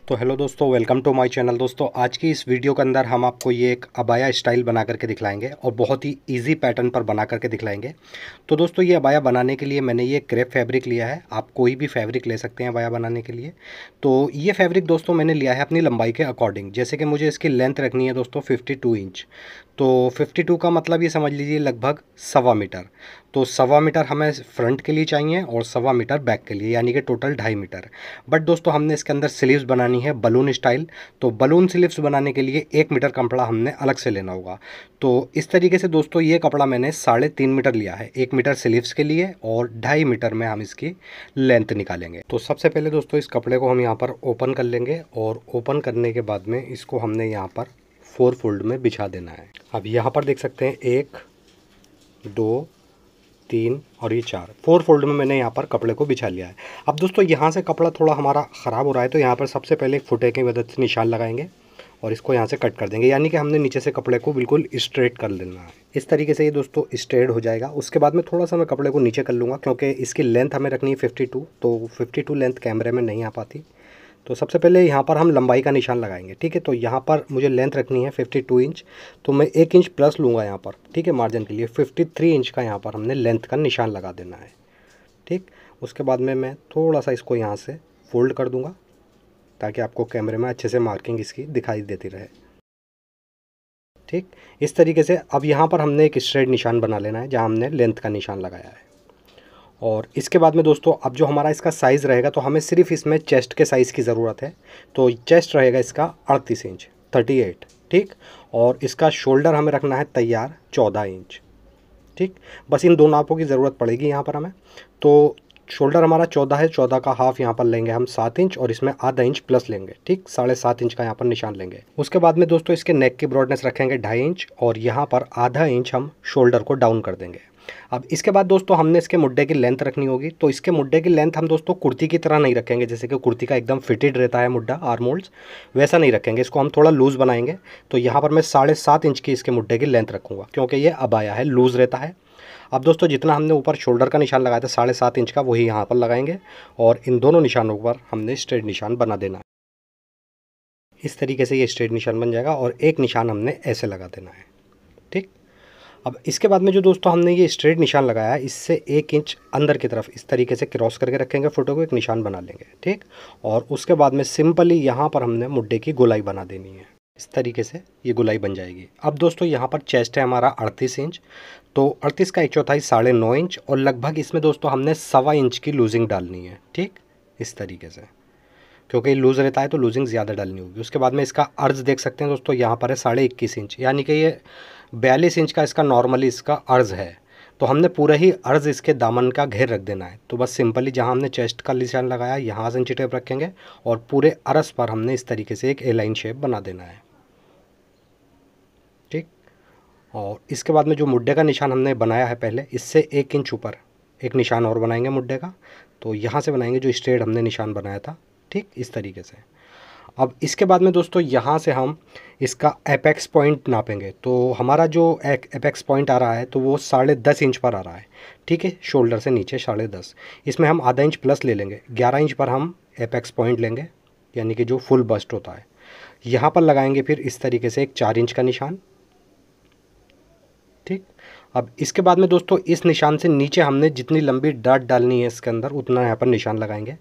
तो हेलो दोस्तों, welcome to my channel. दोस्तों आज की इस वीडियो के अंदर हम आपको ये एक अबाया स्टाइल बना करके दिखलाएंगे और बहुत ही इजी पैटर्न पर बना करके दिखलाएंगे। तो दोस्तों ये अबाया बनाने के लिए मैंने ये क्रेप फैब्रिक लिया है। आप कोई भी फैब्रिक ले सकते हैं अबाया बनाने के लिए। तो ये फैब्रिक दोस्तों मैंने लिया है अपनी लंबाई के अकॉर्डिंग। जैसे कि मुझे इसकी लेंथ रखनी है दोस्तों 52 इंच। तो 52 का मतलब ये समझ लीजिए लगभग 1.25 मीटर। तो 1.25 मीटर हमें फ्रंट के लिए चाहिए और 1.25 मीटर बैक के लिए, यानी कि टोटल 2.5 मीटर। बट दोस्तों हमने इसके अंदर स्लीव्स बनानी है बलून स्टाइल। तो बलून स्लीव्स बनाने के लिए 1 मीटर कपड़ा हमने अलग से लेना होगा। तो इस तरीके से दोस्तों ये कपड़ा मैंने 3.5 मीटर लिया है, 1 मीटर स्लीव्स के लिए और 2.5 मीटर में हम इसकी लेंथ निकालेंगे। तो सबसे पहले दोस्तों इस कपड़े को हम यहाँ पर ओपन कर लेंगे और ओपन करने के बाद में इसको हमने यहाँ पर 4 फोल्ड में बिछा देना है। अब यहाँ पर देख सकते हैं 1 2 3 और ये 4 फोल्ड में मैंने यहाँ पर कपड़े को बिछा लिया है। अब दोस्तों यहाँ से कपड़ा थोड़ा हमारा ख़राब हो रहा है, तो यहाँ पर सबसे पहले एक फुटे की मदद से निशान लगाएंगे और इसको यहाँ से कट कर देंगे, यानी कि हमने नीचे से कपड़े को बिल्कुल स्ट्रेट कर लेना है। इस तरीके से ये दोस्तों स्ट्रेट हो जाएगा। उसके बाद में थोड़ा सा मैं कपड़े को नीचे कर लूँगा, क्योंकि इसकी लेंथ हमें रखनी है 52। तो 52 लेंथ कैमरे में नहीं आ पाती। तो सबसे पहले यहाँ पर हम लंबाई का निशान लगाएंगे, ठीक है। तो यहाँ पर मुझे लेंथ रखनी है 52 इंच, तो मैं 1 इंच प्लस लूँगा यहाँ पर, ठीक है। मार्जिन के लिए 53 इंच का यहाँ पर हमने लेंथ का निशान लगा देना है, ठीक। उसके बाद में मैं थोड़ा सा इसको यहाँ से फोल्ड कर दूँगा, ताकि आपको कैमरे में अच्छे से मार्किंग इसकी दिखाई देती रहे, ठीक। इस तरीके से अब यहाँ पर हमने एक स्ट्रेट निशान बना लेना है जहाँ हमने लेंथ का निशान लगाया है। और इसके बाद में दोस्तों अब जो हमारा इसका साइज़ रहेगा, तो हमें सिर्फ इसमें चेस्ट के साइज़ की ज़रूरत है। तो चेस्ट रहेगा इसका 38 इंच, 38, ठीक। और इसका शोल्डर हमें रखना है तैयार 14 इंच, ठीक। बस इन दो नापों की ज़रूरत पड़ेगी यहाँ पर हमें। तो शोल्डर हमारा 14 है, 14 का हाफ यहाँ पर लेंगे हम 7 इंच और इसमें आधा इंच प्लस लेंगे, ठीक। 7.5 इंच का यहाँ पर निशान लेंगे। उसके बाद में दोस्तों इसके नेक की ब्रॉडनेस रखेंगे 2.5 इंच और यहाँ पर आधा इंच हम शोल्डर को डाउन कर देंगे। अब इसके बाद दोस्तों हमने इसके मुड्ढे की लेंथ रखनी होगी। तो इसके मुड्ढे की लेंथ हम दोस्तों कुर्ती की तरह नहीं रखेंगे, जैसे कि कुर्ती का एकदम फिटेड रहता है मुड्ढा आर्म होल्ड्स, वैसा नहीं रखेंगे। इसको हम थोड़ा लूज़ बनाएंगे। तो यहाँ पर मैं 7.5 इंच की इसके मुड्ढे की लेंथ रखूँगा, क्योंकि ये अबाया है, लूज़ रहता है। अब दोस्तों जितना हमने ऊपर शोल्डर का निशान लगाया था 7.5 इंच का, वही यहाँ पर लगाएंगे और इन दोनों निशानों पर हमने स्ट्रेट निशान बना देना है। इस तरीके से ये स्ट्रेट निशान बन जाएगा और एक निशान हमने ऐसे लगा देना है, ठीक। अब इसके बाद में जो दोस्तों हमने ये स्ट्रेट निशान लगाया है, इससे 1 इंच अंदर की तरफ इस तरीके से क्रॉस करके रखेंगे, फोटो को एक निशान बना लेंगे, ठीक। और उसके बाद में सिंपली यहाँ पर हमने मुड्ढे की गोलाई बना देनी है। इस तरीके से ये गोलाई बन जाएगी। अब दोस्तों यहाँ पर चेस्ट है हमारा 38 इंच, तो 38 का 1/4 9.5 इंच और लगभग इसमें दोस्तों हमने 1.25 इंच की लूजिंग डालनी है, ठीक। इस तरीके से, क्योंकि लूज़ रहता है तो लूजिंग ज़्यादा डालनी होगी। उसके बाद में इसका अर्ज देख सकते हैं दोस्तों, यहाँ पर है 21.5 इंच, यानी कि ये 42 इंच का इसका नॉर्मली इसका अर्ज है। तो हमने पूरा ही अर्ज इसके दामन का घेर रख देना है। तो बस सिंपली जहाँ हमने चेस्ट का निशान लगाया यहाँ से इंची टेप रखेंगे और पूरे अर्ज पर हमने इस तरीके से एक ए लाइन शेप बना देना है, ठीक। और इसके बाद में जो मुड्ढे का निशान हमने बनाया है पहले, इससे 1 इंच ऊपर एक निशान और बनाएंगे मुड्ढे का। तो यहाँ से बनाएंगे जो स्ट्रेट हमने निशान बनाया था, ठीक, इस तरीके से। अब इसके बाद में दोस्तों यहाँ से हम इसका एपेक्स पॉइंट नापेंगे। तो हमारा जो एपेक्स पॉइंट आ रहा है तो वो 10.5 इंच पर आ रहा है, ठीक है। शोल्डर से नीचे 10.5, इसमें हम आधा इंच प्लस ले लेंगे। 11 इंच पर हम एपेक्स पॉइंट लेंगे, यानी कि जो फुल बस्ट होता है। यहाँ पर लगाएंगे फिर इस तरीके से एक 4 इंच का निशान, ठीक। अब इसके बाद में दोस्तों इस निशान से नीचे हमने जितनी लंबी डाट डालनी है इसके अंदर, उतना यहाँ पर निशान लगाएंगे।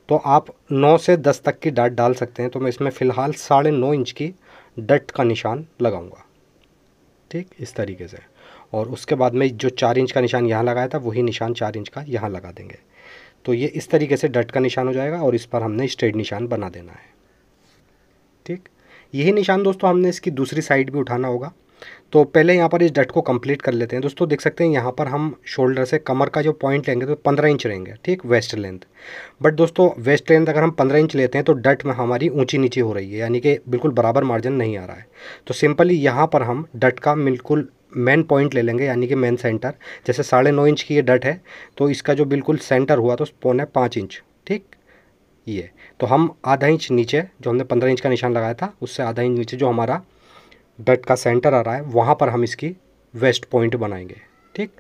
तो आप 9 से 10 तक की डाट डाल सकते हैं। तो मैं इसमें फ़िलहाल 9.5 इंच की डट का निशान लगाऊंगा, ठीक, इस तरीके से। और उसके बाद में जो 4 इंच का निशान यहाँ लगाया था, वही निशान 4 इंच का यहाँ लगा देंगे। तो ये इस तरीके से डट का निशान हो जाएगा और इस पर हमने स्ट्रेट निशान बना देना है, ठीक। यही निशान दोस्तों हमने इसकी दूसरी साइड भी उठाना होगा। तो पहले यहाँ पर इस डट को कंप्लीट कर लेते हैं। दोस्तों देख सकते हैं यहाँ पर हम शोल्डर से कमर का जो पॉइंट लेंगे तो 15 इंच रहेंगे, ठीक, वेस्ट लेंथ। बट दोस्तों वेस्ट लेंथ अगर हम 15 इंच लेते हैं तो डट में हमारी ऊंची नीचे हो रही है, यानी कि बिल्कुल बराबर मार्जिन नहीं आ रहा है। तो सिंपली यहाँ पर हम डट का बिल्कुल मेन पॉइंट ले लेंगे, यानी कि मेन सेंटर। जैसे 9.5 इंच की ये डट है, तो इसका जो बिल्कुल सेंटर हुआ तो 4.5 इंच, ठीक। ये तो हम आधा इंच नीचे, जो हमने 15 इंच का निशान लगाया था उससे आधा इंच नीचे जो हमारा डट का सेंटर आ रहा है, वहाँ पर हम इसकी वेस्ट पॉइंट बनाएंगे, ठीक।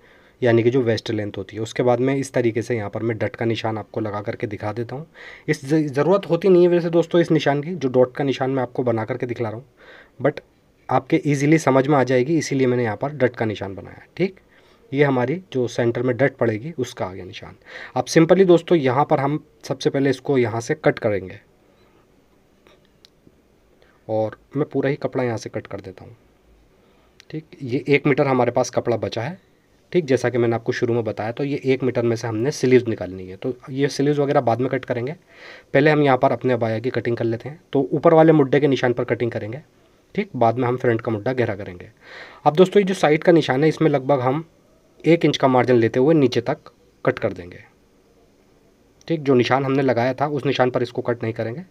यानी कि जो वेस्ट लेंथ होती है। उसके बाद में इस तरीके से यहाँ पर मैं डॉट का निशान आपको लगा करके दिखा देता हूँ। इस ज़रूरत होती नहीं है वैसे दोस्तों इस निशान की, जो डॉट का निशान मैं आपको बना करके दिखला रहा हूँ, बट आपके ईजिली समझ में आ जाएगी, इसीलिए मैंने यहाँ पर डॉट का निशान बनाया है। ठीक, ये हमारी जो सेंटर में डट पड़ेगी उसका आ गया निशान। अब सिंपली दोस्तों यहाँ पर हम सबसे पहले इसको यहाँ से कट करेंगे, और मैं पूरा ही कपड़ा यहाँ से कट कर देता हूँ। ठीक, ये 1 मीटर हमारे पास कपड़ा बचा है। ठीक, जैसा कि मैंने आपको शुरू में बताया, तो ये 1 मीटर में से हमने स्लीव्स निकालनी है, तो ये स्लीव्स वगैरह बाद में कट करेंगे। पहले हम यहाँ पर अपने अबाया की कटिंग कर लेते हैं। तो ऊपर वाले मुड्डे के निशान पर कटिंग करेंगे। ठीक, बाद में हम फ्रंट का मुड्डा गहरा करेंगे। अब दोस्तों ये जो साइड का निशान है, इसमें लगभग हम 1 इंच का मार्जिन लेते हुए नीचे तक कट कर देंगे। ठीक, जो निशान हमने लगाया था उस निशान पर इसको कट नहीं करेंगे,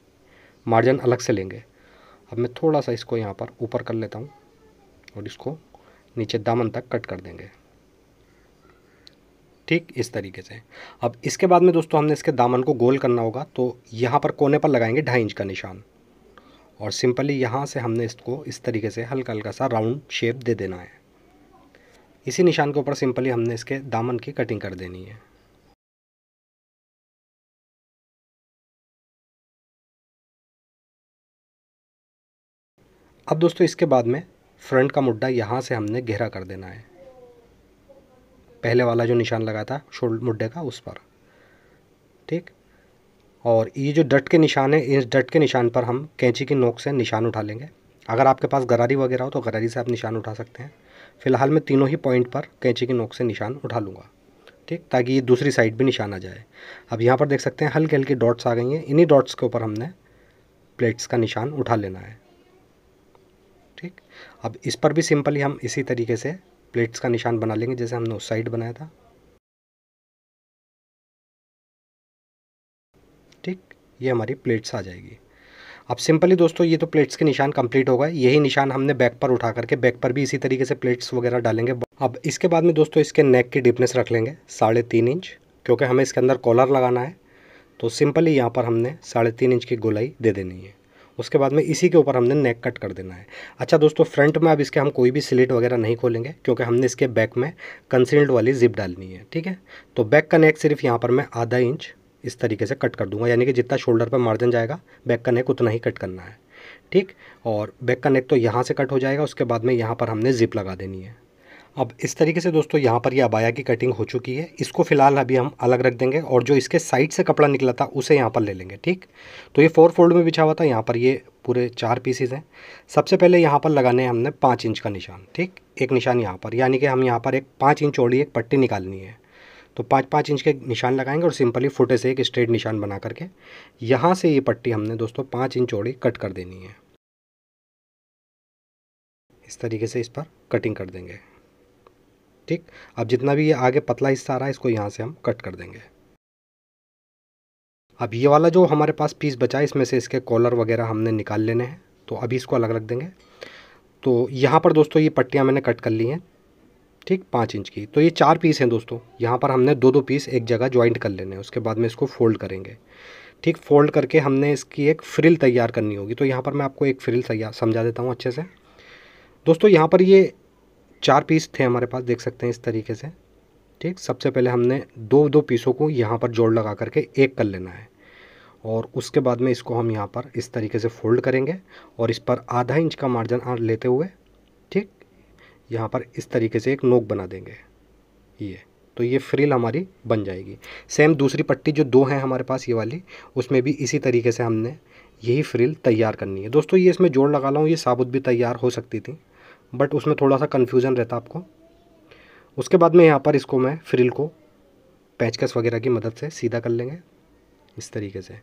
मार्जिन अलग से लेंगे। अब मैं थोड़ा सा इसको यहाँ पर ऊपर कर लेता हूँ और इसको नीचे दामन तक कट कर देंगे। ठीक, इस तरीके से। अब इसके बाद में दोस्तों हमने इसके दामन को गोल करना होगा, तो यहाँ पर कोने पर लगाएंगे 2.5 इंच का निशान, और सिंपली यहाँ से हमने इसको इस तरीके से हल्का हल्का सा राउंड शेप दे देना है। इसी निशान के ऊपर सिंपली हमने इसके दामन की कटिंग कर देनी है। अब दोस्तों इसके बाद में फ्रंट का मुड्डा यहाँ से हमने गहरा कर देना है, पहले वाला जो निशान लगा था शोल्डर मुड्डे का उस पर। ठीक, और ये जो डट के निशान है, इस डट के निशान पर हम कैंची की नोक से निशान उठा लेंगे। अगर आपके पास गरारी वगैरह हो तो गरारी से आप निशान उठा सकते हैं। फ़िलहाल मैं तीनों ही पॉइंट पर कैंची की नोक से निशान उठा लूँगा। ठीक, ताकि ये दूसरी साइड भी निशान आ जाए। अब यहाँ पर देख सकते हैं हल्की हल्की डॉट्स आ गई हैं, इन्हीं डॉट्स के ऊपर हमने प्लेट्स का निशान उठा लेना है। ठीक, अब इस पर भी सिंपली हम इसी तरीके से प्लेट्स का निशान बना लेंगे जैसे हमने उस साइड बनाया था। ठीक, ये हमारी प्लेट्स आ जाएगी। अब सिंपली दोस्तों ये तो प्लेट्स के निशान कंप्लीट हो गए। यही निशान हमने बैक पर उठा करके बैक पर भी इसी तरीके से प्लेट्स वगैरह डालेंगे। अब इसके बाद में दोस्तों इसके नेक की डीपनेस रख लेंगे 3.5 इंच, क्योंकि हमें इसके अंदर कॉलर लगाना है। तो सिंपली यहाँ पर हमने 3.5 इंच की गोलाई दे देनी है। उसके बाद में इसी के ऊपर हमने नेक कट कर देना है। अच्छा दोस्तों, फ्रंट में अब इसके हम कोई भी स्लिट वगैरह नहीं खोलेंगे, क्योंकि हमने इसके बैक में कंसील्ड वाली जिप डालनी है। ठीक है, तो बैक का नेक सिर्फ यहाँ पर मैं ½ इंच इस तरीके से कट कर दूंगा, यानी कि जितना शोल्डर पर मार्जिन जाएगा बैक का नेक उतना ही कट करना है। ठीक, और बैक का नेक तो यहाँ से कट हो जाएगा। उसके बाद में यहाँ पर हमने जिप लगा देनी है। अब इस तरीके से दोस्तों यहाँ पर ये अबाया की कटिंग हो चुकी है। इसको फ़िलहाल अभी हम अलग रख देंगे, और जो इसके साइड से कपड़ा निकला था उसे यहाँ पर ले लेंगे। ठीक, तो ये 4 फोल्ड में बिछा हुआ था, यहाँ पर ये पूरे 4 पीसेस हैं। सबसे पहले यहाँ पर लगाने हैं हमने 5 इंच का निशान। ठीक, एक निशान यहाँ पर, यानी कि हम यहाँ पर एक 5 इंच चौड़ी एक पट्टी निकालनी है। तो 5-5 इंच के निशान लगाएंगे और सिंपली फुटे से एक स्ट्रेट निशान बना करके यहाँ से ये पट्टी हमने दोस्तों 5 इंच चौड़ी कट कर देनी है। इस तरीके से इस पर कटिंग कर देंगे। ठीक, अब जितना भी ये आगे पतला हिस्सा आ रहा है इसको यहाँ से हम कट कर देंगे। अब ये वाला जो हमारे पास पीस बचा है, इसमें से इसके कॉलर वगैरह हमने निकाल लेने हैं, तो अभी इसको अलग रख देंगे। तो यहाँ पर दोस्तों ये पट्टियाँ मैंने कट कर ली हैं। ठीक, 5 इंच की। तो ये 4 पीस हैं दोस्तों। यहाँ पर हमने 2-2 पीस एक जगह ज्वाइंट कर लेने हैं। उसके बाद में इसको फोल्ड करेंगे। ठीक, फोल्ड करके हमने इसकी एक फ्रिल तैयार करनी होगी। तो यहाँ पर मैं आपको एक फ्रिल तैयार समझा देता हूँ अच्छे से। दोस्तों यहाँ पर ये 4 पीस थे हमारे पास, देख सकते हैं इस तरीके से। ठीक, सबसे पहले हमने 2-2 पीसों को यहाँ पर जोड़ लगा करके एक कर लेना है, और उसके बाद में इसको हम यहाँ पर इस तरीके से फोल्ड करेंगे और इस पर ½ इंच का मार्जिन लेते हुए ठीक यहाँ पर इस तरीके से एक नोक बना देंगे। ये तो ये फ्रिल हमारी बन जाएगी। सेम दूसरी पट्टी जो 2 हैं हमारे पास ये वाली, उसमें भी इसी तरीके से हमने यही फ्रिल तैयार करनी है। दोस्तों ये इसमें जोड़ लगा रहा हूँ, ये साबुत भी तैयार हो सकती थी, बट उसमें थोड़ा सा कन्फ्यूज़न रहता आपको। उसके बाद में यहाँ पर इसको मैं फ्रिल को पेचकस वगैरह की मदद से सीधा कर लेंगे इस तरीके से,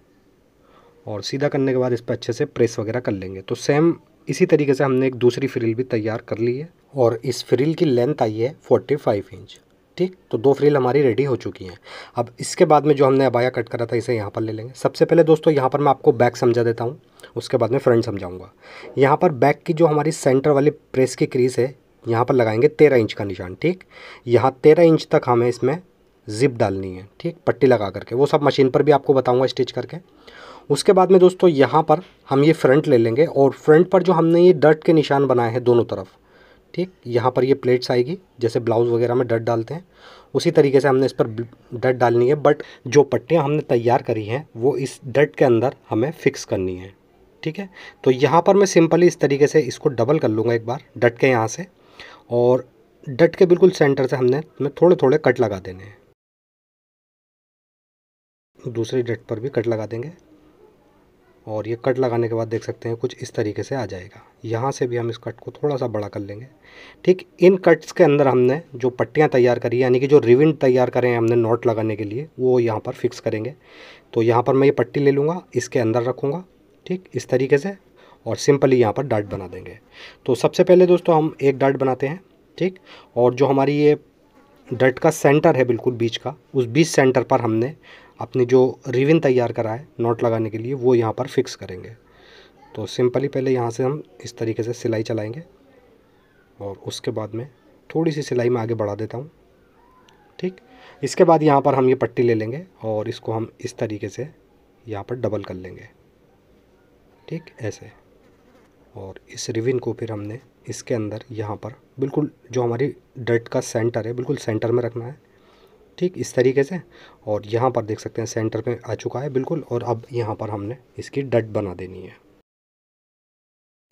और सीधा करने के बाद इस पर अच्छे से प्रेस वगैरह कर लेंगे। तो सेम इसी तरीके से हमने एक दूसरी फ्रिल भी तैयार कर ली है, और इस फ्रिल की लेंथ आई है 45 इंच। ठीक, तो 2 फ्रिल हमारी रेडी हो चुकी हैं। अब इसके बाद में जो हमने अबाया कट करा था इसे यहाँ पर ले लेंगे। सबसे पहले दोस्तों यहाँ पर मैं आपको बैक समझा देता हूँ, उसके बाद में फ्रंट समझाऊँगा। यहाँ पर बैक की जो हमारी सेंटर वाली प्रेस की क्रीज है, यहाँ पर लगाएंगे 13 इंच का निशान। ठीक, यहाँ 13 इंच तक हमें इसमें जिप डालनी है। ठीक, पट्टी लगा करके, वो सब मशीन पर भी आपको बताऊँगा स्टिच करके। उसके बाद में दोस्तों यहाँ पर हम ये फ्रंट ले लेंगे, और फ्रंट पर जो हमने ये डट के निशान बनाए हैं दोनों तरफ, ठीक, यहाँ पर ये प्लेट्स आएगी जैसे ब्लाउज़ वगैरह में डट डालते हैं, उसी तरीके से हमने इस पर डट डालनी है, बट जो पट्टियाँ हमने तैयार करी हैं वो इस डट के अंदर हमें फिक्स करनी है। ठीक है, तो यहाँ पर मैं सिंपली इस तरीके से इसको डबल कर लूँगा एक बार डट के यहाँ से, और डट के बिल्कुल सेंटर से मैं थोड़े थोड़े कट लगा देने हैं। दूसरी डट पर भी कट लगा देंगे, और ये कट लगाने के बाद देख सकते हैं कुछ इस तरीके से आ जाएगा। यहाँ से भी हम इस कट को थोड़ा सा बड़ा कर लेंगे। ठीक, इन कट्स के अंदर हमने जो पट्टियाँ तैयार करी, यानी कि जो रिविन तैयार करें हमने नॉट लगाने के लिए, वो यहाँ पर फिक्स करेंगे। तो यहाँ पर मैं ये पट्टी ले लूँगा, इसके अंदर रखूँगा, ठीक इस तरीके से, और सिंपली यहाँ पर डाट बना देंगे। तो सबसे पहले दोस्तों हम एक डाट बनाते हैं। ठीक, और जो हमारी ये डट का सेंटर है बिल्कुल बीच का, उस बीच सेंटर पर हमने अपनी जो रिविन तैयार करा है नॉट लगाने के लिए वो यहाँ पर फिक्स करेंगे। तो सिंपली पहले यहाँ से हम इस तरीके से सिलाई चलाएंगे, और उसके बाद में थोड़ी सी सिलाई में आगे बढ़ा देता हूँ। ठीक, इसके बाद यहाँ पर हम ये पट्टी ले लेंगे और इसको हम इस तरीके से यहाँ पर डबल कर लेंगे। ठीक, ऐसे, और इस रिविन को फिर हमने इसके अंदर यहाँ पर बिल्कुल जो हमारी डट का सेंटर है बिल्कुल सेंटर में रखना है। ठीक, इस तरीके से, और यहाँ पर देख सकते हैं सेंटर में आ चुका है बिल्कुल, और अब यहाँ पर हमने इसकी डट बना देनी है।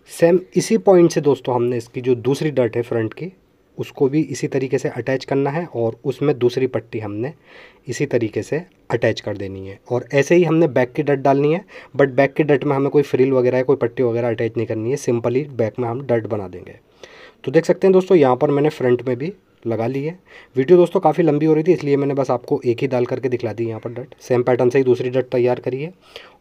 सेम इसी पॉइंट से दोस्तों हमने इसकी जो दूसरी डट है फ्रंट की, उसको भी इसी तरीके से अटैच करना है, और उसमें दूसरी पट्टी हमने इसी तरीके से अटैच कर देनी है। और ऐसे ही हमने बैक की डट डालनी है, बट बैक की डट में हमें कोई फ्रिल वगैरह या कोई पट्टी वगैरह अटैच नहीं करनी है, सिंपली बैक में हम डट बना देंगे। तो देख सकते हैं दोस्तों यहाँ पर मैंने फ्रंट में भी लगा ली है। वीडियो दोस्तों काफ़ी लंबी हो रही थी, इसलिए मैंने बस आपको एक ही डाल करके दिखला दी यहाँ पर डट। सेम पैटर्न से ही दूसरी डट तैयार करी है,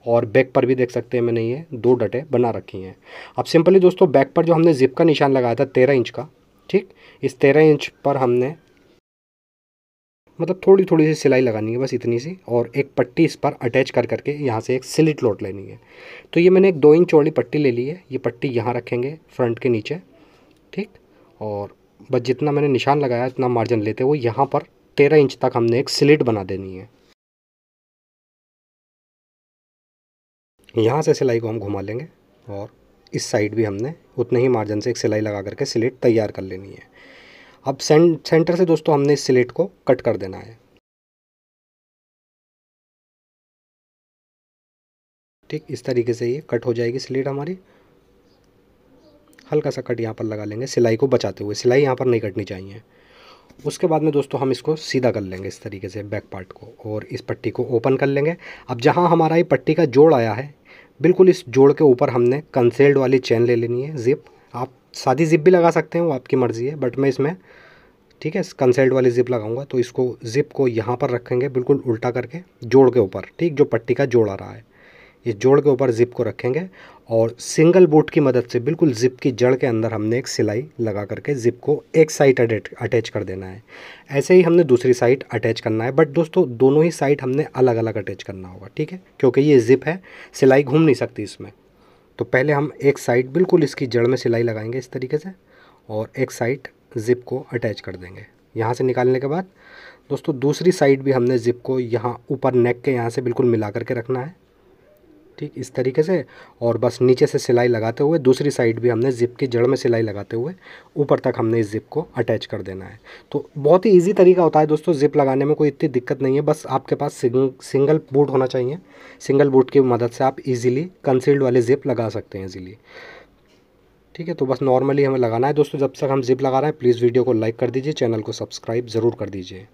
और बैक पर भी देख सकते हैं मैंने ये 2 डटें बना रखी हैं। अब सिंपली दोस्तों बैक पर जो हमने जिप का निशान लगाया था 13 इंच का, ठीक, इस 13 इंच पर हमने मतलब थोड़ी थोड़ी सी सिलाई लगानी है, बस इतनी सी, और एक पट्टी इस पर अटैच कर करके यहाँ से एक स्लिट लोट लेनी है। तो ये मैंने एक 2 इंच चौड़ी पट्टी ले ली है, ये पट्टी यहाँ रखेंगे फ्रंट के नीचे। ठीक, और बस जितना मैंने निशान लगाया इतना मार्जिन लेते हुए यहाँ पर 13 इंच तक हमने एक स्लिट बना देनी है। यहाँ से सिलाई को हम घुमा लेंगे, और इस साइड भी हमने उतने ही मार्जिन से एक सिलाई लगा करके स्लिट तैयार कर लेनी है। अब सेंटर से दोस्तों हमने इस स्लिट को कट कर देना है। ठीक, इस तरीके से ये कट हो जाएगी स्लिट हमारी। हल्का सा कट यहाँ पर लगा लेंगे सिलाई को बचाते हुए, सिलाई यहाँ पर नहीं कटनी चाहिए। उसके बाद में दोस्तों हम इसको सीधा कर लेंगे इस तरीके से बैक पार्ट को, और इस पट्टी को ओपन कर लेंगे। अब जहाँ हमारा ये पट्टी का जोड़ आया है, बिल्कुल इस जोड़ के ऊपर हमने कंसेल्ड वाली चेन ले लेनी है, जिप। आप सादी जिप भी लगा सकते हैं, वो आपकी मर्ज़ी है, बट मैं इसमें ठीक है कंसेल्ड वाली जिप लगाऊंगा। तो इसको जिप को यहाँ पर रखेंगे बिल्कुल उल्टा करके जोड़ के ऊपर, ठीक, जो पट्टी का जोड़ आ रहा है, ये जोड़ के ऊपर जिप को रखेंगे, और सिंगल बोट की मदद से बिल्कुल जिप की जड़ के अंदर हमने एक सिलाई लगा करके जिप को एक साइड अटैच कर देना है। ऐसे ही हमने दूसरी साइड अटैच करना है, बट दोस्तों दोनों ही साइड हमने अलग अलग अटैच करना होगा, ठीक है, क्योंकि ये जिप है, सिलाई घूम नहीं सकती इसमें। तो पहले हम एक साइड बिल्कुल इसकी जड़ में सिलाई लगाएंगे इस तरीके से, और एक साइड जिप को अटैच कर देंगे। यहाँ से निकालने के बाद दोस्तों दूसरी साइड भी हमने जिप को यहाँ ऊपर नेक के यहाँ से बिल्कुल मिला करके रखना है, ठीक इस तरीके से, और बस नीचे से सिलाई लगाते हुए दूसरी साइड भी हमने जिप की जड़ में सिलाई लगाते हुए ऊपर तक हमने इस जिप को अटैच कर देना है। तो बहुत ही इजी तरीका होता है दोस्तों, जिप लगाने में कोई इतनी दिक्कत नहीं है, बस आपके पास सिंगल बूट होना चाहिए। सिंगल बूट की मदद से आप इजीली कंसील्ड वाले जिप लगा सकते हैं इजीली। ठीक है, तो बस नॉर्मली हमें लगाना है दोस्तों। जब तक हम जिप लगा रहे हैं प्लीज़ वीडियो को लाइक कर दीजिए, चैनल को सब्सक्राइब ज़रूर कर दीजिए।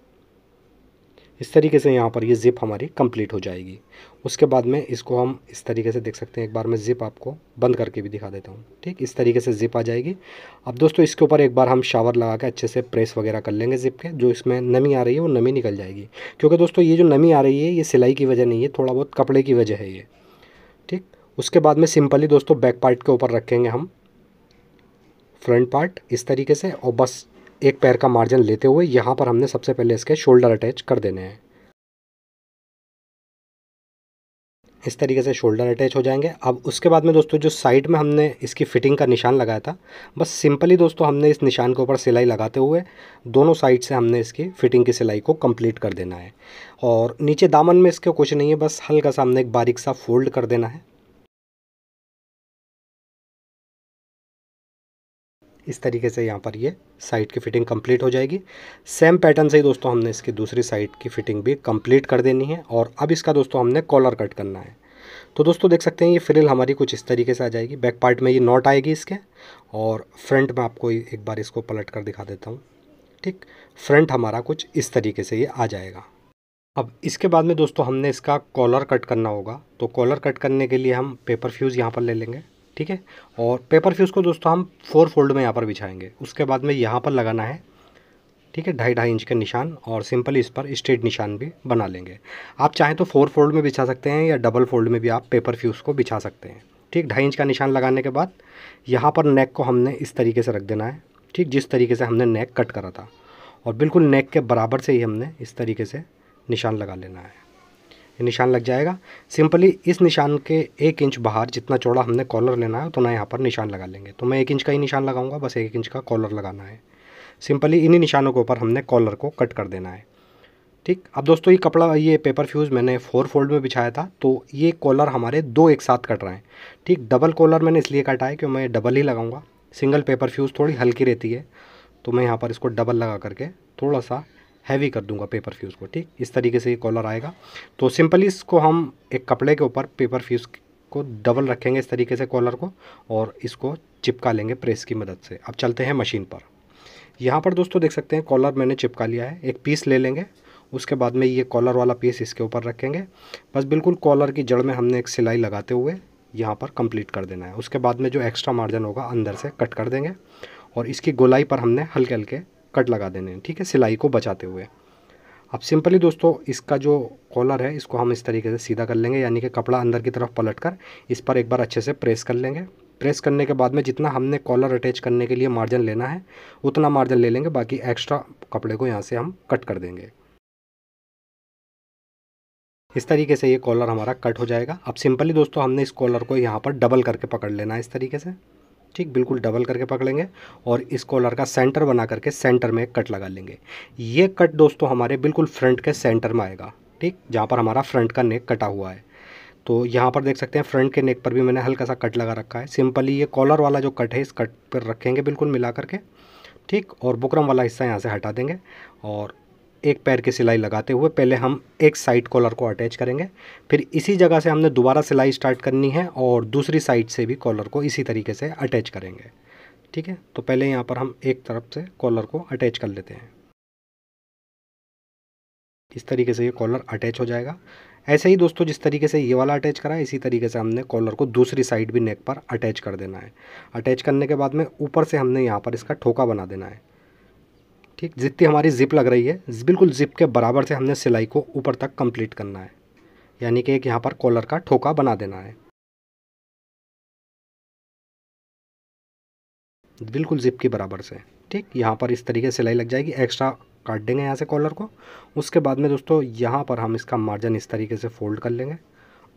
इस तरीके से यहाँ पर ये ज़िप हमारी कंप्लीट हो जाएगी। उसके बाद में इसको हम इस तरीके से देख सकते हैं, एक बार मैं ज़िप आपको बंद करके भी दिखा देता हूँ। ठीक, इस तरीके से ज़िप आ जाएगी। अब दोस्तों इसके ऊपर एक बार हम शावर लगा के अच्छे से प्रेस वगैरह कर लेंगे ज़िप के, जो इसमें नमी आ रही है वो नमी निकल जाएगी। क्योंकि दोस्तों ये जो नमी आ रही है ये सिलाई की वजह नहीं है, थोड़ा बहुत कपड़े की वजह है ये। ठीक, उसके बाद में सिंपली दोस्तों बैक पार्ट के ऊपर रखेंगे हम फ्रंट पार्ट इस तरीके से, और बस एक पैर का मार्जिन लेते हुए यहाँ पर हमने सबसे पहले इसके शोल्डर अटैच कर देने हैं। इस तरीके से शोल्डर अटैच हो जाएंगे। अब उसके बाद में दोस्तों जो साइड में हमने इसकी फ़िटिंग का निशान लगाया था, बस सिंपली दोस्तों हमने इस निशान के ऊपर सिलाई लगाते हुए दोनों साइड से हमने इसकी फ़िटिंग की सिलाई को कंप्लीट कर देना है। और नीचे दामन में इसके कुछ नहीं है, बस हल्का सा हमने एक बारीक सा फोल्ड कर देना है। इस तरीके से यहाँ पर ये साइड की फ़िटिंग कंप्लीट हो जाएगी। सेम पैटर्न से ही दोस्तों हमने इसकी दूसरी साइड की फ़िटिंग भी कंप्लीट कर देनी है। और अब इसका दोस्तों हमने कॉलर कट करना है। तो दोस्तों देख सकते हैं ये फ्रिल हमारी कुछ इस तरीके से आ जाएगी। बैक पार्ट में ये नॉट आएगी इसके, और फ्रंट में आपको एक बार इसको पलट कर दिखा देता हूँ। ठीक, फ्रंट हमारा कुछ इस तरीके से ये आ जाएगा। अब इसके बाद में दोस्तों हमने इसका कॉलर कट करना होगा। तो कॉलर कट करने के लिए हम पेपर फ्यूज़ यहाँ पर ले लेंगे। ठीक है, और पेपर फ्यूज़ को दोस्तों हम 4 फोल्ड में यहाँ पर बिछाएंगे। उसके बाद में यहाँ पर लगाना है, ठीक है, 2.5 इंच के निशान, और सिंपल इस पर स्ट्रेट निशान भी बना लेंगे। आप चाहें तो 4 फोल्ड में बिछा सकते हैं या डबल फोल्ड में भी आप पेपर फ्यूज़ को बिछा सकते हैं। ठीक, 2.5 इंच का निशान लगाने के बाद यहाँ पर नेक को हमने इस तरीके से रख देना है। ठीक, जिस तरीके से हमने नेक कट करा था, और बिल्कुल नेक के बराबर से ही हमने इस तरीके से निशान लगा लेना है। ये निशान लग जाएगा। सिंपली इस निशान के 1 इंच बाहर जितना चौड़ा हमने कॉलर लेना है उतना यहाँ पर निशान लगा लेंगे। तो मैं 1 इंच का ही निशान लगाऊंगा, बस 1 इंच का कॉलर लगाना है। सिंपली इन्हीं निशानों के ऊपर हमने कॉलर को कट कर देना है। ठीक, अब दोस्तों ये कपड़ा, ये पेपर फ्यूज़ मैंने 4 फोल्ड में बिछाया था, तो ये कॉलर हमारे 2 एक साथ कट रहे हैं। ठीक, डबल कॉलर मैंने इसलिए काटा है कि मैं डबल ही लगाऊंगा। सिंगल पेपर फ्यूज़ थोड़ी हल्की रहती है, तो मैं यहाँ पर इसको डबल लगा करके थोड़ा सा हैवी कर दूंगा पेपर फ्यूज़ को। ठीक, इस तरीके से ये कॉलर आएगा। तो सिंपली इसको हम एक कपड़े के ऊपर पेपर फ्यूज़ को डबल रखेंगे इस तरीके से कॉलर को, और इसको चिपका लेंगे प्रेस की मदद से। अब चलते हैं मशीन पर। यहाँ पर दोस्तों देख सकते हैं कॉलर मैंने चिपका लिया है। एक पीस ले लेंगे, उसके बाद में ये कॉलर वाला पीस इसके ऊपर रखेंगे। बस बिल्कुल कॉलर की जड़ में हमने एक सिलाई लगाते हुए यहाँ पर कंप्लीट कर देना है। उसके बाद में जो एक्स्ट्रा मार्जिन होगा अंदर से कट कर देंगे, और इसकी गोलाई पर हमने हल्के हल्के कट लगा देने हैं। ठीक है, सिलाई को बचाते हुए। अब सिंपली दोस्तों इसका जो कॉलर है इसको हम इस तरीके से सीधा कर लेंगे, यानी कि कपड़ा अंदर की तरफ पलट कर इस पर एक बार अच्छे से प्रेस कर लेंगे। प्रेस करने के बाद में जितना हमने कॉलर अटैच करने के लिए मार्जिन लेना है उतना मार्जिन ले लेंगे, बाकी एक्स्ट्रा कपड़े को यहाँ से हम कट कर देंगे। इस तरीके से ये कॉलर हमारा कट हो जाएगा। अब सिंपली दोस्तों हमने इस कॉलर को यहाँ पर डबल करके पकड़ लेना है इस तरीके से। ठीक, बिल्कुल डबल करके पकड़ेंगे, और इस कॉलर का सेंटर बना करके सेंटर में एक कट लगा लेंगे। ये कट दोस्तों हमारे बिल्कुल फ्रंट के सेंटर में आएगा। ठीक, जहाँ पर हमारा फ्रंट का नेक कटा हुआ है। तो यहाँ पर देख सकते हैं फ्रंट के नेक पर भी मैंने हल्का सा कट लगा रखा है। सिंपली ये कॉलर वाला जो कट है इस कट पर रखेंगे बिल्कुल मिला करके। ठीक, और बुकरम वाला हिस्सा यहाँ से हटा देंगे, और एक पैर की सिलाई लगाते हुए पहले हम एक साइड कॉलर को अटैच करेंगे। फिर इसी जगह से हमने दोबारा सिलाई स्टार्ट करनी है, और दूसरी साइड से भी कॉलर को इसी तरीके से अटैच करेंगे। ठीक है, तो पहले यहाँ पर हम एक तरफ से कॉलर को अटैच कर लेते हैं। इस तरीके से ये कॉलर अटैच हो जाएगा। ऐसे ही दोस्तों जिस तरीके से ये वाला अटैच करा है इसी तरीके से हमने कॉलर को दूसरी साइड भी नेक पर अटैच कर देना है। अटैच करने के बाद में ऊपर से हमने यहाँ पर इसका ठोका बना देना है। ठीक, जितनी हमारी जिप लग रही है बिल्कुल जिप के बराबर से हमने सिलाई को ऊपर तक कंप्लीट करना है, यानी कि एक यहाँ पर कॉलर का ठोका बना देना है बिल्कुल जिप के बराबर से। ठीक, यहाँ पर इस तरीके से सिलाई लग जाएगी। एक्स्ट्रा काट देंगे यहाँ से कॉलर को। उसके बाद में दोस्तों यहाँ पर हम इसका मार्जिन इस तरीके से फोल्ड कर लेंगे,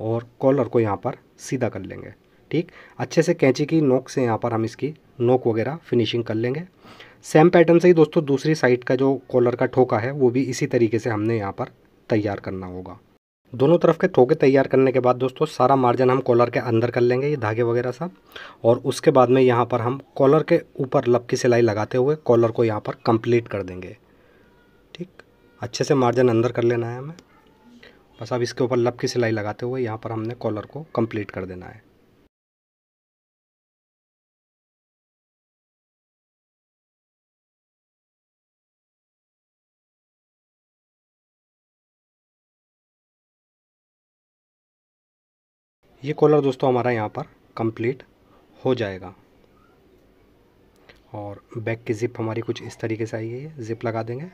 और कॉलर को यहाँ पर सीधा कर लेंगे। ठीक, अच्छे से कैंची की नोक से यहाँ पर हम इसकी नोक वगैरह फिनिशिंग कर लेंगे। सेम पैटर्न से ही दोस्तों दूसरी साइड का जो कॉलर का ठोका है वो भी इसी तरीके से हमने यहाँ पर तैयार करना होगा। दोनों तरफ के ठोके तैयार करने के बाद दोस्तों सारा मार्जिन हम कॉलर के अंदर कर लेंगे, ये धागे वगैरह सब। और उसके बाद में यहाँ पर हम कॉलर के ऊपर लब की सिलाई लगाते हुए कॉलर को यहाँ पर कंप्लीट कर देंगे। ठीक, अच्छे से मार्जिन अंदर कर लेना है हमें। बस अब इसके ऊपर लब की सिलाई लगाते हुए यहाँ पर हमने कॉलर को कंप्लीट कर देना है। ये कॉलर दोस्तों हमारा यहाँ पर कंप्लीट हो जाएगा। और बैक की ज़िप हमारी कुछ इस तरीके से आई है, ये ज़िप लगा देंगे।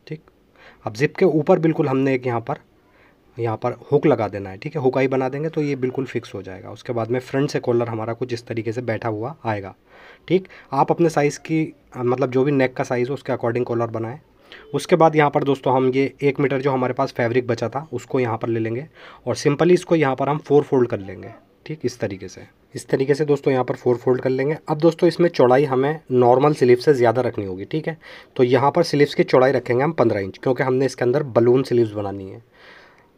ठीक, अब ज़िप के ऊपर बिल्कुल हमने एक यहाँ पर हुक लगा देना है। ठीक है, हुकाई बना देंगे तो ये बिल्कुल फिक्स हो जाएगा। उसके बाद में फ्रंट से कॉलर हमारा कुछ इस तरीके से बैठा हुआ आएगा। ठीक, आप अपने साइज़ की मतलब जो भी नेक का साइज़ हो उसके अकॉर्डिंग कॉलर बनाएं। उसके बाद यहाँ पर दोस्तों हम ये 1 मीटर जो हमारे पास फैब्रिक बचा था उसको यहाँ पर ले लेंगे, और सिंपली इसको यहाँ पर हम 4 फोल्ड कर लेंगे। ठीक, इस तरीके से दोस्तों यहाँ पर 4 फोल्ड कर लेंगे। अब दोस्तों इसमें चौड़ाई हमें नॉर्मल स्लीव से ज़्यादा रखनी होगी। ठीक है, तो यहाँ पर स्लीव्स की चौड़ाई रखेंगे हम 15 इंच, क्योंकि हमने इसके अंदर बलून स्लीव्स बनानी है।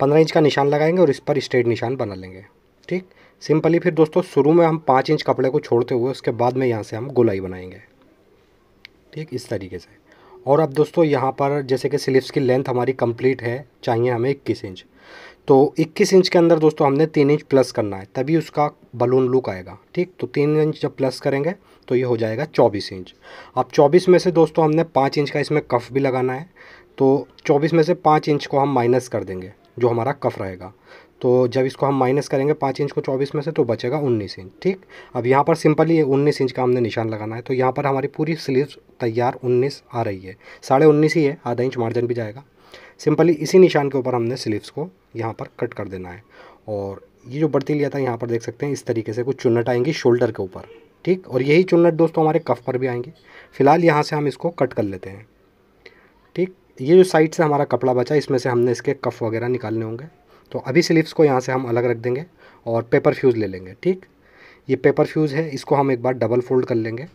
15 इंच का निशान लगाएंगे और इस पर स्ट्रेट निशान बना लेंगे। ठीक। सिंपली फिर दोस्तों शुरू में हम 5 इंच कपड़े को छोड़ते हुए उसके बाद में यहाँ से हम गोलाई बनाएंगे, ठीक, इस तरीके से। और अब दोस्तों यहाँ पर जैसे कि स्लीव्स की लेंथ हमारी कंप्लीट है, चाहिए हमें 21 इंच। तो 21 इंच के अंदर दोस्तों हमने 3 इंच प्लस करना है, तभी उसका बलून लुक आएगा, ठीक। तो 3 इंच जब प्लस करेंगे तो ये हो जाएगा 24 इंच। अब 24 में से दोस्तों हमने 5 इंच का इसमें कफ भी लगाना है, तो 24 में से 5 इंच को हम माइनस कर देंगे, जो हमारा कफ रहेगा। तो जब इसको हम माइनस करेंगे 5 इंच को 24 में से, तो बचेगा 19 इंच, ठीक। अब यहाँ पर सिंपली ये 19 इंच का हमने निशान लगाना है। तो यहाँ पर हमारी पूरी स्लीव्स तैयार 19 आ रही है, 19.5 ही है, आधा इंच मार्जिन भी जाएगा। सिंपली इसी निशान के ऊपर हमने स्लीव्स को यहाँ पर कट कर देना है। और ये जो बढ़ती लिया था यहाँ पर देख सकते हैं, इस तरीके से कुछ चुन्नट आएंगी शोल्डर के ऊपर, ठीक। और यही चुन्नट दोस्तों हमारे कफ पर भी आएंगी। फिलहाल यहाँ से हम इसको कट कर लेते हैं, ठीक। ये जो साइड से हमारा कपड़ा बचा, इसमें से हमने इसके कफ वगैरह निकालने होंगे। तो अभी स्लीव्स को यहाँ से हम अलग रख देंगे और पेपर फ्यूज़ ले लेंगे, ठीक। ये पेपर फ्यूज़ है, इसको हम एक बार डबल फोल्ड कर लेंगे।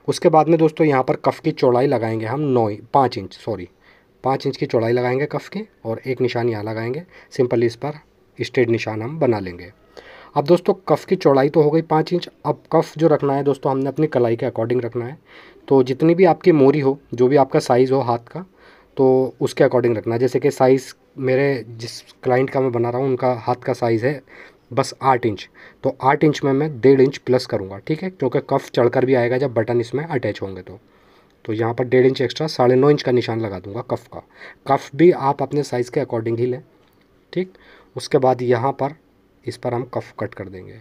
उसके बाद में दोस्तों यहाँ पर कफ़ की चौड़ाई लगाएंगे हम 5 इंच, सॉरी 5 इंच की चौड़ाई लगाएंगे कफ़ की, और एक निशान यहाँ लगाएंगे। सिंपली इस पर स्ट्रेट निशान हम बना लेंगे। अब दोस्तों कफ़ की चौड़ाई तो हो गई 5 इंच। अब कफ़ जो रखना है दोस्तों हमने अपनी कलाई के अकॉर्डिंग रखना है। तो जितनी भी आपकी मोरी हो, जो भी आपका साइज़ हो हाथ का, तो उसके अकॉर्डिंग रखना है। जैसे कि साइज़ मेरे जिस क्लाइंट का मैं बना रहा हूँ, उनका हाथ का साइज़ है बस 8 इंच। तो 8 इंच में मैं 1.5 इंच प्लस करूँगा, ठीक है, क्योंकि कफ़ चढ़कर भी आएगा जब बटन इसमें अटैच होंगे। तो यहाँ पर 1.5 इंच एक्स्ट्रा 9.5 इंच का निशान लगा दूंगा कफ़ का। कफ़ भी आप अपने साइज़ के अकॉर्डिंग ही लें, ठीक। उसके बाद यहाँ पर इस पर हम कफ़ कट कर देंगे,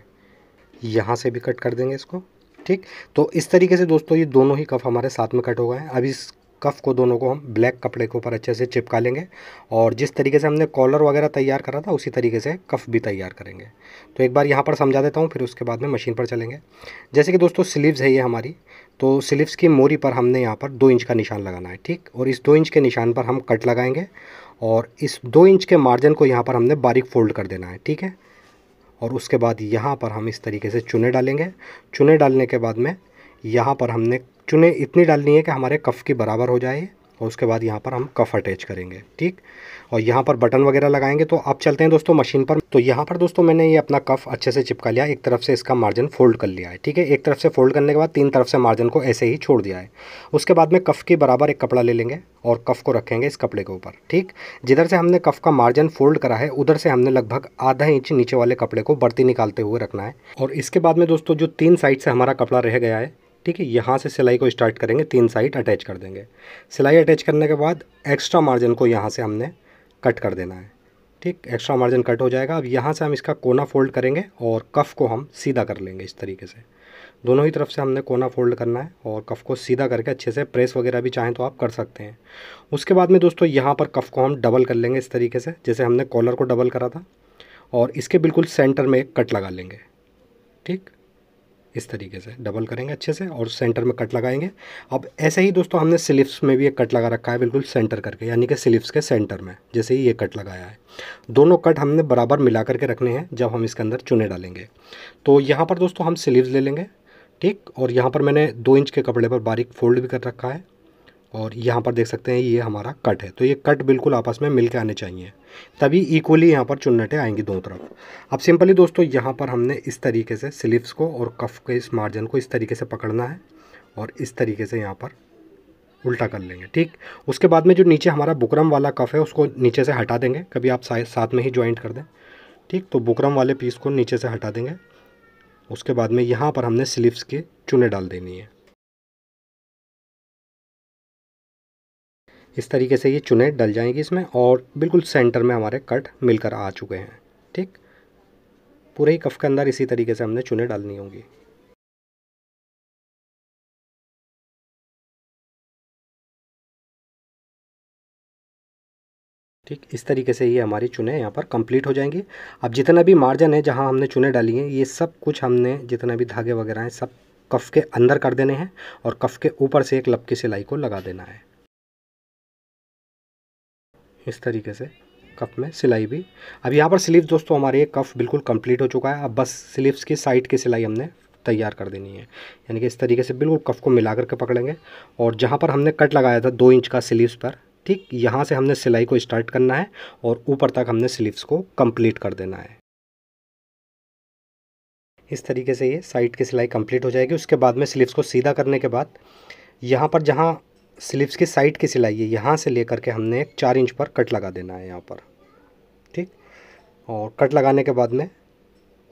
यहाँ से भी कट कर देंगे इसको, ठीक। तो इस तरीके से दोस्तों ये दोनों ही कफ़ हमारे साथ में कट हो गए हैं। अब इस कफ़ को दोनों को हम ब्लैक कपड़े के ऊपर अच्छे से चिपका लेंगे, और जिस तरीके से हमने कॉलर वगैरह तैयार करा था उसी तरीके से कफ़ भी तैयार करेंगे। तो एक बार यहाँ पर समझा देता हूँ, फिर उसके बाद में मशीन पर चलेंगे। जैसे कि दोस्तों स्लीव्स है ये हमारी, तो स्लीव्स की मोरी पर हमने यहाँ पर 2 इंच का निशान लगाना है, ठीक। और इस 2 इंच के निशान पर हम कट लगाएंगे, और इस 2 इंच के मार्जिन को यहाँ पर हमने बारीक फोल्ड कर देना है, ठीक है। और उसके बाद यहाँ पर हम इस तरीके से चुने डालेंगे। चुने डालने के बाद में यहाँ पर हमने चुने इतनी डालनी है कि हमारे कफ़ की बराबर हो जाए, और उसके बाद यहाँ पर हम कफ़ अटैच करेंगे, ठीक। और यहाँ पर बटन वगैरह लगाएंगे। तो अब चलते हैं दोस्तों मशीन पर। तो यहाँ पर दोस्तों मैंने ये अपना कफ़ अच्छे से चिपका लिया, एक तरफ से इसका मार्जिन फोल्ड कर लिया है, ठीक है। एक तरफ से फोल्ड करने के बाद 3 तरफ से मार्जिन को ऐसे ही छोड़ दिया है। उसके बाद में कफ़ की बराबर एक कपड़ा ले लेंगे और कफ़ को रखेंगे इस कपड़े के ऊपर, ठीक। जिधर से हमने कफ़ का मार्जिन फोल्ड करा है उधर से हमने लगभग आधा इंच नीचे वाले कपड़े को बढ़ती निकालते हुए रखना है। और इसके बाद में दोस्तों जो 3 साइड से हमारा कपड़ा रह गया है, ठीक है, यहाँ से सिलाई को स्टार्ट करेंगे, 3 साइड अटैच कर देंगे। सिलाई अटैच करने के बाद एक्स्ट्रा मार्जिन को यहाँ से हमने कट कर देना है, ठीक। एक्स्ट्रा मार्जिन कट हो जाएगा। अब यहाँ से हम इसका कोना फोल्ड करेंगे और कफ़ को हम सीधा कर लेंगे इस तरीके से। दोनों ही तरफ से हमने कोना फोल्ड करना है और कफ़ को सीधा करके अच्छे से प्रेस वगैरह भी चाहें तो आप कर सकते हैं। उसके बाद में दोस्तों यहाँ पर कफ़ को हम डबल कर लेंगे इस तरीके से, जैसे हमने कॉलर को डबल करा था, और इसके बिल्कुल सेंटर में एक कट लगा लेंगे, ठीक। इस तरीके से डबल करेंगे अच्छे से और सेंटर में कट लगाएंगे। अब ऐसे ही दोस्तों हमने स्लीव्स में भी एक कट लगा रखा है बिल्कुल सेंटर करके, यानी कि स्लीव्स के सेंटर में जैसे ही ये कट लगाया है। दोनों कट हमने बराबर मिला करके रखने हैं जब हम इसके अंदर चुने डालेंगे। तो यहाँ पर दोस्तों हम स्लीव्स ले लेंगे, ठीक। और यहाँ पर मैंने 2 इंच के कपड़े पर बारीक फोल्ड भी कर रखा है, और यहाँ पर देख सकते हैं ये हमारा कट है। तो ये कट बिल्कुल आपस में मिल के आने चाहिए, तभी इक्वली यहाँ पर चुन्नटें आएंगी दोनों तरफ। अब सिंपली दोस्तों यहाँ पर हमने इस तरीके से स्लीव्स को और कफ़ के इस मार्जिन को इस तरीके से पकड़ना है, और इस तरीके से यहाँ पर उल्टा कर लेंगे, ठीक। उसके बाद में जो नीचे हमारा बुकरम वाला कफ़ है उसको नीचे से हटा देंगे, कभी आप साथ में ही ज्वाइंट कर दें, ठीक। तो बुकरम वाले पीस को नीचे से हटा देंगे। उसके बाद में यहाँ पर हमने स्लीव्स के चुने डाल देनी है। इस तरीके से ये चुने डल जाएंगी इसमें, और बिल्कुल सेंटर में हमारे कट मिलकर आ चुके हैं, ठीक। पूरे ही कफ के अंदर इसी तरीके से हमने चुने डालनी होंगी। ठीक, इस तरीके से ये हमारी चुने यहाँ पर कंप्लीट हो जाएंगी। अब जितना भी मार्जिन है जहाँ हमने चुने डाली हैं, ये सब कुछ हमने जितना भी धागे वगैरह हैं सब कफ के अंदर कर देने हैं, और कफ के ऊपर से एक लब की सिलाई को लगा देना है। इस तरीके से कफ में सिलाई भी। अब यहाँ पर स्लीव्स दोस्तों हमारे कफ बिल्कुल कंप्लीट हो चुका है। अब बस स्लीव्स की साइड की सिलाई हमने तैयार कर देनी है, यानी कि इस तरीके से बिल्कुल कफ को मिला करके पकड़ेंगे, और जहाँ पर हमने कट लगाया था 2 इंच का स्लीव्स पर, ठीक, यहाँ से हमने सिलाई को स्टार्ट करना है और ऊपर तक हमने स्लीव्स को कंप्लीट कर देना है। इस तरीके से ये साइड की सिलाई कंप्लीट हो जाएगी। उसके बाद में स्लीव्स को सीधा करने के बाद यहाँ पर जहाँ स्लीव्स की साइड की सिलाई है यहाँ से लेकर के हमने एक 4 इंच पर कट लगा देना है यहाँ पर, ठीक। और कट लगाने के बाद में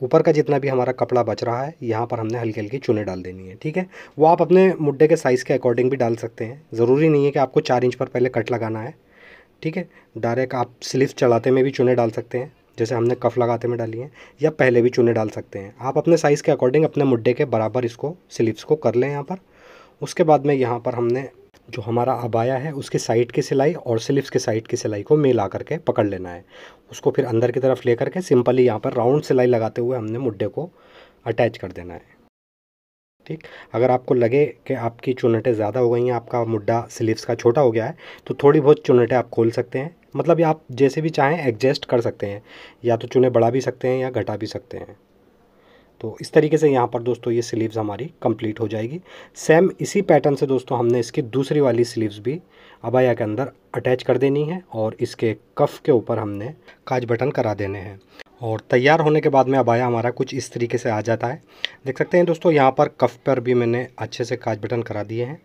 ऊपर का जितना भी हमारा कपड़ा बच रहा है यहाँ पर हमने हल्की हल्की चुने डाल देनी है, ठीक है। वो आप अपने मुड्डे के साइज़ के अकॉर्डिंग भी डाल सकते हैं, ज़रूरी नहीं है कि आपको 4 इंच पर पहले कट लगाना है, ठीक है। डायरेक्ट आप स्लीव चढ़ाते में भी चुने डाल सकते हैं, जैसे हमने कफ लगाते में डाली हैं, या पहले भी चुने डाल सकते हैं। आप अपने साइज़ के अकॉर्डिंग अपने मुड्डे के बराबर इसको स्लीव्स को कर लें यहाँ पर। उसके बाद में यहाँ पर हमने जो हमारा अबाया है उसकी साइड की सिलाई और स्लीव्स की साइड की सिलाई को मिला करके पकड़ लेना है। उसको फिर अंदर की तरफ ले करके सिंपली यहाँ पर राउंड सिलाई लगाते हुए हमने मुड्डे को अटैच कर देना है, ठीक। अगर आपको लगे कि आपकी चुन्नटें ज़्यादा हो गई हैं, आपका मुड्डा स्लीव्स का छोटा हो गया है, तो थोड़ी बहुत चुन्नटें आप खोल सकते हैं। मतलब ये आप जैसे भी चाहें एडजस्ट कर सकते हैं, या तो चुन्ने बढ़ा भी सकते हैं या घटा भी सकते हैं। तो इस तरीके से यहाँ पर दोस्तों ये स्लीव्स हमारी कंप्लीट हो जाएगी। सेम इसी पैटर्न से दोस्तों हमने इसकी दूसरी वाली स्लीव्स भी अबाया के अंदर अटैच कर देनी है और इसके कफ के ऊपर हमने काज बटन करा देने हैं। और तैयार होने के बाद में अबाया हमारा कुछ इस तरीके से आ जाता है। देख सकते हैं दोस्तों यहाँ पर कफ पर भी मैंने अच्छे से काज बटन करा दिए हैं,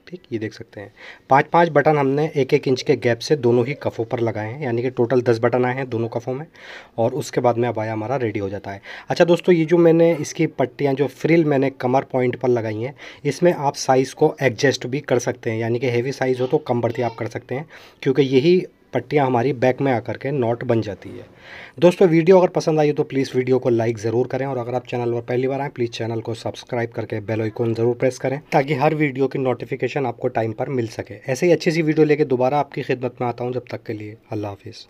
ठीक। ये देख सकते हैं 5-5 बटन हमने 1-1 इंच के गैप से दोनों ही कफ़ों पर लगाए हैं, यानी कि टोटल 10 बटन आए हैं दोनों कफ़ों में। और उसके बाद में अबाया हमारा रेडी हो जाता है। अच्छा दोस्तों, ये जो मैंने इसकी पट्टियाँ जो फ्रिल मैंने कमर पॉइंट पर लगाई हैं, इसमें आप साइज़ को एडजस्ट भी कर सकते हैं, यानी कि हेवी साइज़ हो तो कम बढ़ती आप कर सकते हैं, क्योंकि यही पट्टियाँ हमारी बैक में आकर के नॉट बन जाती है। दोस्तों वीडियो अगर पसंद आई तो प्लीज़ वीडियो को लाइक ज़रूर करें, और अगर आप चैनल पर पहली बार आएँ प्लीज़ चैनल को सब्सक्राइब करके बेल आइकन ज़रूर प्रेस करें, ताकि हर वीडियो की नोटिफिकेशन आपको टाइम पर मिल सके। ऐसे ही अच्छी सी वीडियो लेके दोबारा आपकी खिदमत में आता हूँ। जब तक के लिए अल्लाह हाफिज़।